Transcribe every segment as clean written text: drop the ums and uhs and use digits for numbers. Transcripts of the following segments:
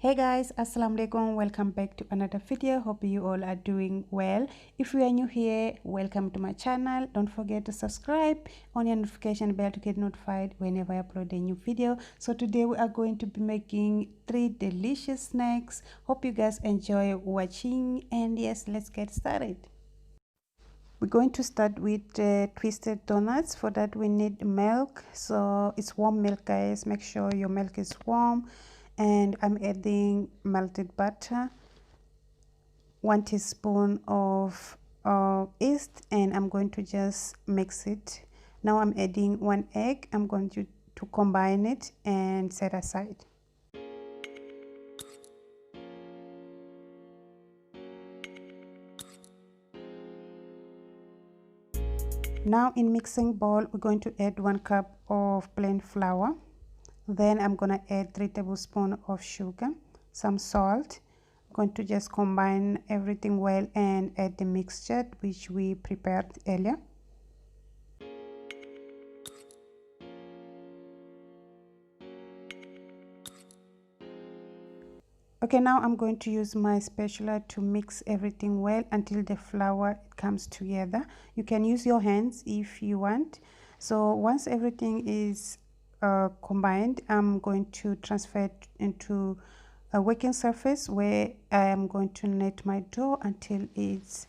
Hey guys, assalamu alaikum. Welcome back to another video. Hope you all are doing well. If you are new here, welcome to my channel. Don't forget to subscribe on your notification bell to get notified whenever I upload a new video. So today we are going to be making 3 delicious snacks. Hope you guys enjoy watching, and yes, let's get started. We're going to start with twisted donuts. For that we need milk. So it's warm milk, guys. Make sure your milk is warm. And I'm adding melted butter, 1 teaspoon of yeast, and I'm going to just mix it. Now I'm adding 1 egg. I'm going to combine it and set aside. Now in mixing bowl, we're going to add 1 cup of plain flour. Then I'm gonna add 3 tablespoons of sugar, some salt. I'm going to just combine everything well and add the mixture which we prepared earlier. Okay, now I'm going to use my spatula to mix everything well until the flour comes together. You can use your hands if you want. So once everything is combined, I'm going to transfer it into a working surface where I am going to knead my dough until it's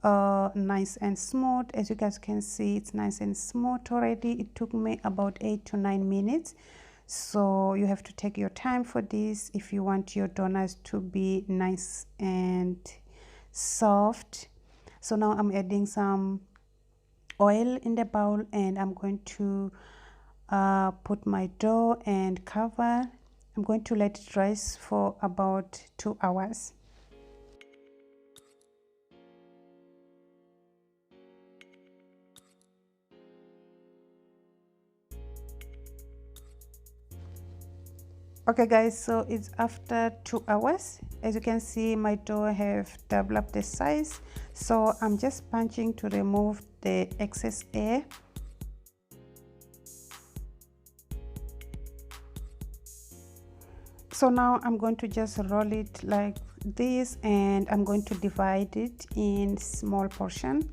nice and smooth. As you guys can see, it's nice and smooth already. It took me about 8 to 9 minutes. So you have to take your time for this if you want your donuts to be nice and soft. So now I'm adding some oil in the bowl, and I'm going to put my dough and cover. I'm going to let it rise for about 2 hours. Okay guys, so it's after 2 hours. As you can see, my dough have doubled up the size. So I'm just punching to remove the excess air. So now I'm going to just roll it like this, and I'm going to divide it in small portion.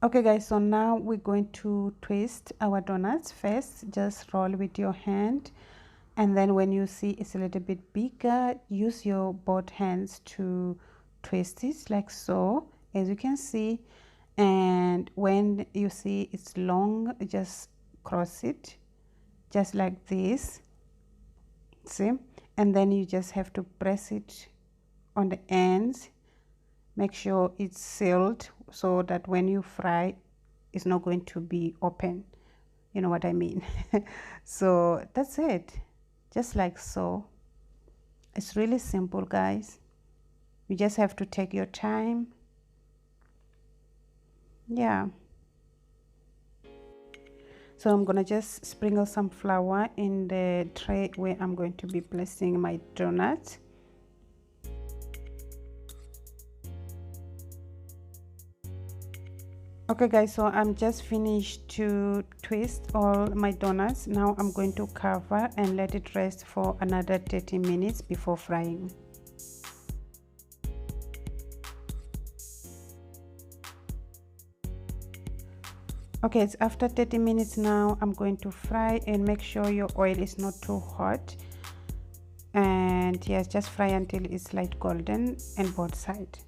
Okay guys, so now we're going to twist our donuts. First, just roll with your hand, and then when you see it's a little bit bigger, use your both hands to twist it like so, as you can see. And when you see it's long, just cross it just like this, see, and then you just have to press it on the ends. Make sure it's sealed so that when you fry, it's not going to be open. You know what I mean? So that's it, just like so. It's really simple, guys. You just have to take your time. Yeah. So I'm gonna just sprinkle some flour in the tray where I'm going to be placing my donuts. Okay guys, so I'm just finished to twist all my donuts. Now I'm going to cover and let it rest for another 30 minutes before frying. Okay, it's after 30 minutes now. I'm going to fry, and make sure your oil is not too hot. And yes, just fry until it's light golden on both sides.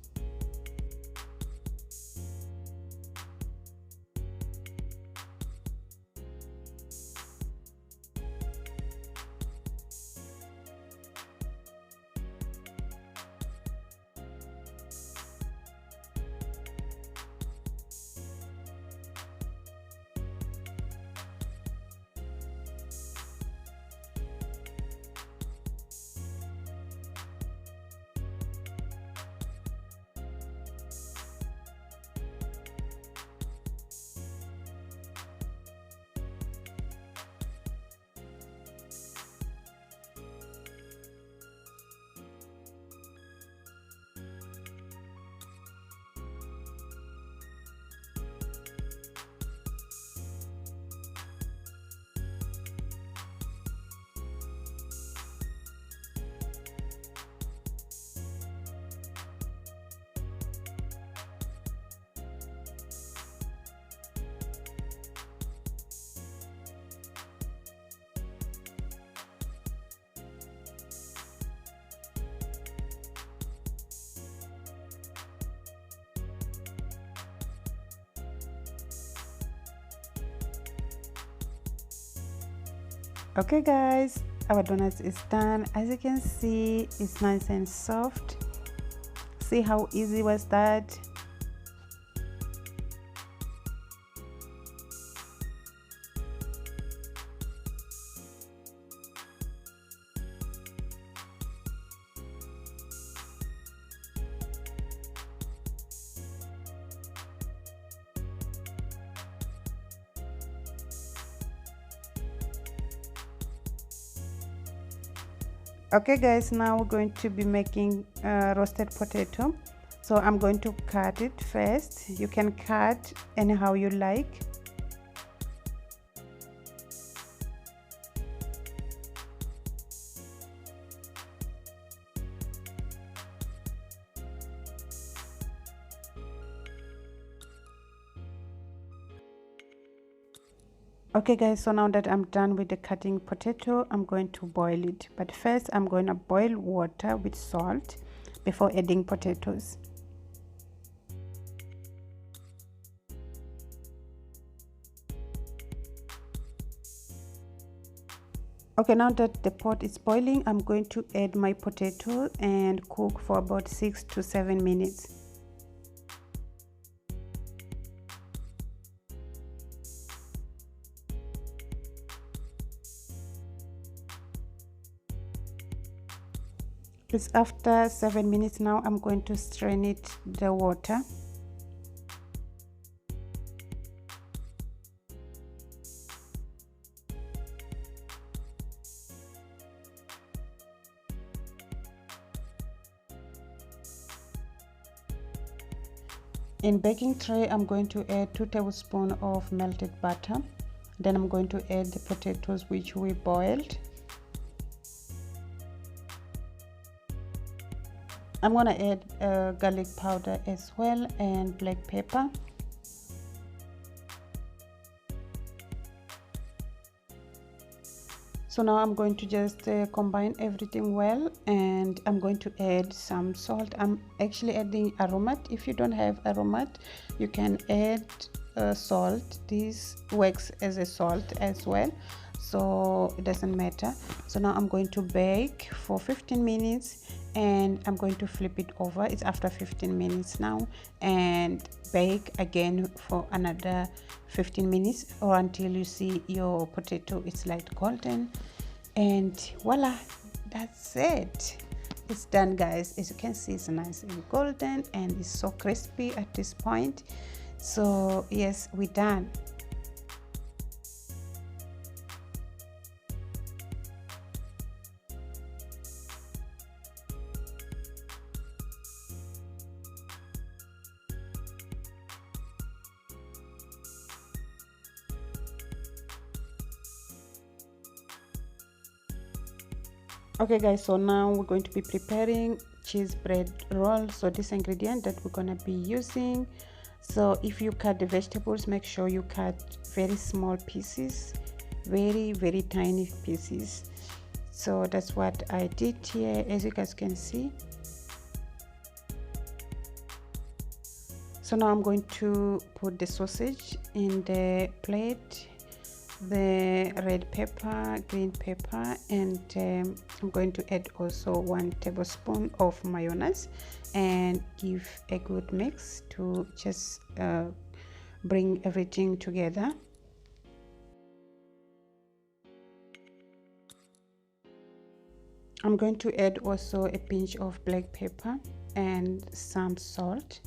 Okay guys, our donuts is done. As you can see, it's nice and soft. See how easy was that? Okay guys, now we're going to be making roasted potato. So I'm going to cut it first. You can cut anyhow you like. Okay guys, so now that I'm done with the cutting potato, I'm going to boil it. But first I'm going to boil water with salt before adding potatoes. Okay, now that the pot is boiling, I'm going to add my potato and cook for about 6 to 7 minutes. It's after 7 minutes now. I'm going to strain it, the water. In baking tray, I'm going to add 2 tablespoons of melted butter. Then I'm going to add the potatoes which we boiled. I'm going to add garlic powder as well and black pepper. So now I'm going to just combine everything well, and I'm going to add some salt. I'm actually adding aromat. If you don't have aromat, you can add salt. This works as a salt as well, so it doesn't matter. So now I'm going to bake for 15 minutes and I'm going to flip it over. It's after 15 minutes now, and bake again for another 15 minutes or until you see your potato is light golden, and voila, that's it. It's done guys. As you can see, it's nice and golden and it's so crispy at this point. So yes, we're done. Okay guys, so now we're going to be preparing cheese bread roll. So this ingredient that we're gonna be using, so if you cut the vegetables, make sure you cut very small pieces, very tiny pieces. So that's what I did here, as you guys can see. So now I'm going to put the sausage in the plate, the red pepper, green pepper, and I'm going to add also 1 tablespoon of mayonnaise and give a good mix to just bring everything together. I'm going to add also a pinch of black pepper and some salt.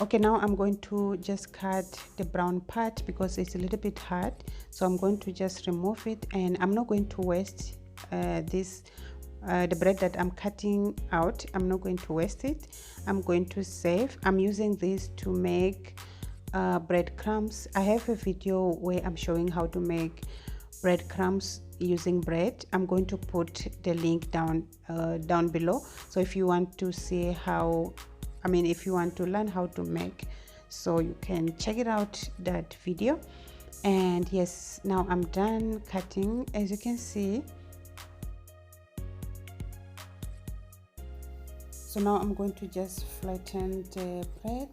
Okay, now I'm going to just cut the brown part because it's a little bit hard, so I'm going to just remove it, and I'm not going to waste the bread that I'm cutting out. I'm not going to waste it. I'm going to save. I'm using this to make breadcrumbs. I have a video where I'm showing how to make breadcrumbs using bread. I'm going to put the link down below, so if you want to see how, if you want to learn how to make, so you can check it out, that video. And yes, now I'm done cutting, as you can see. So now I'm going to just flatten the bread.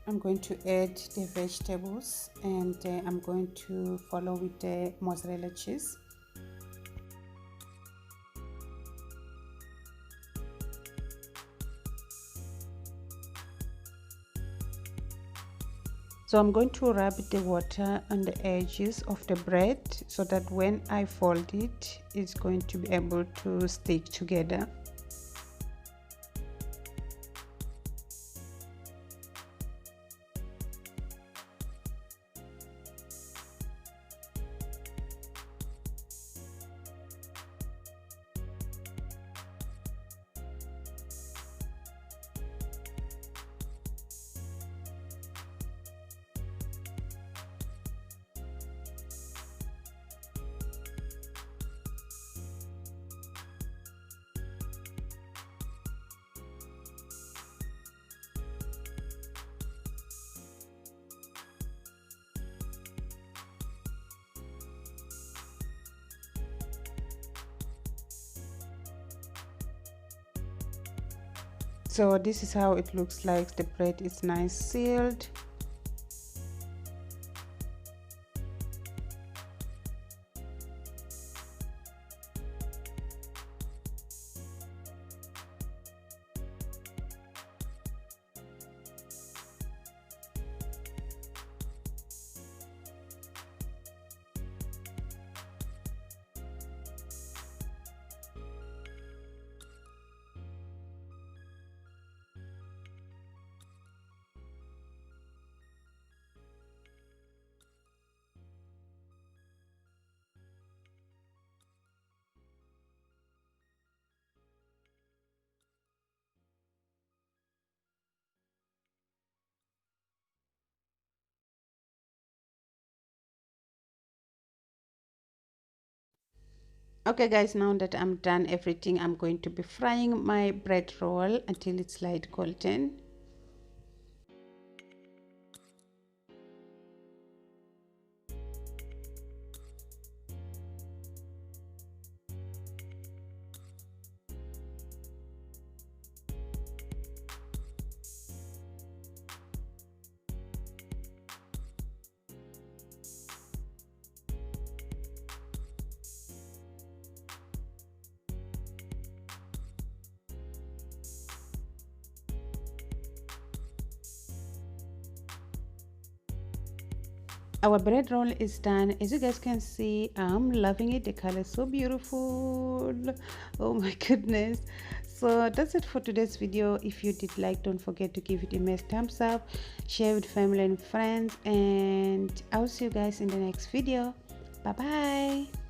I'm going to add the vegetables, and I'm going to follow with the mozzarella cheese. So I'm going to rub the water on the edges of the bread so that when I fold it, it's going to be able to stick together. So this is how it looks like. The bread is nice sealed. Okay guys, now that I'm done everything, I'm going to be frying my bread roll until it's light golden. Our bread roll is done. As you guys can see, I'm loving it. The color is so beautiful. Oh my goodness. So that's it for today's video. If you did like, don't forget to give it a nice thumbs up, share with family and friends, and I'll see you guys in the next video. Bye bye.